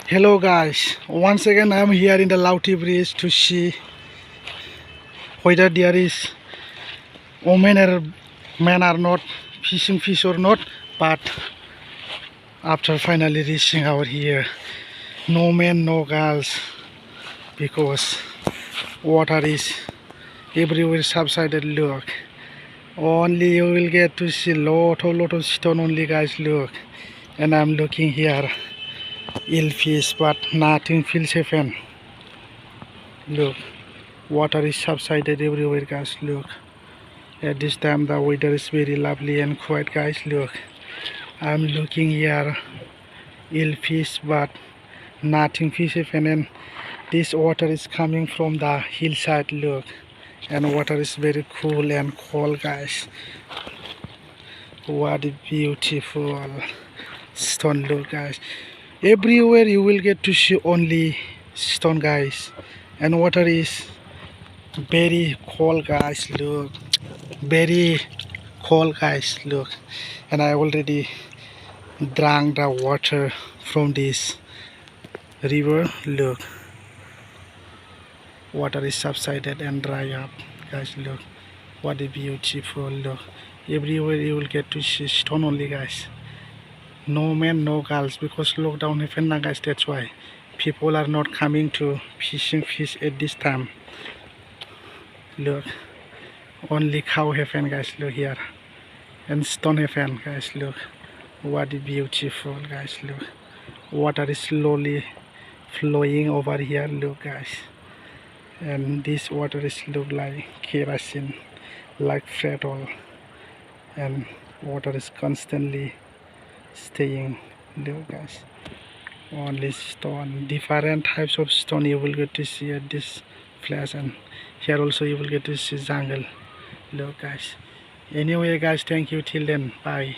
Hello guys, once again I am here in the Laoti bridge to see whether there is women or men are not fishing fish or not. But after finally reaching out here, no men, no girls, because water is everywhere subsided. Look, only you will get to see lot of stone only, guys. Look, and I'm looking here, ill fish, but nothing feels happen. Look, water is subsided everywhere, guys. Look, at this time the weather is very lovely and quiet, guys. Look, I'm looking here, ill fish, but nothing fish happen. And this water is coming from the hillside. Look, and water is very cool and cold, guys. What a beautiful stone. Look, guys, everywhere you will get to see only stone, guys, and water is very cold, guys. Look, very cold, guys. Look, and I already drank the water from this river. Look, water is subsided and dry up, guys. Look, what a beautiful. Look, everywhere you will get to see stone only, guys. No men, no girls, because lockdown happened now, guys. That's why people are not coming to fishing fish at this time. Look, only cow happen, guys. Look here, and stone happen, guys. Look, what a beautiful, guys. Look, water is slowly flowing over here. Look, guys, and this water is look like kerosene, like petrol, and water is constantly staying. Look, guys, only stone, different types of stone you will get to see at this place, and here also you will get to see jungle. Look, guys, anyway, guys, thank you. Till then, bye.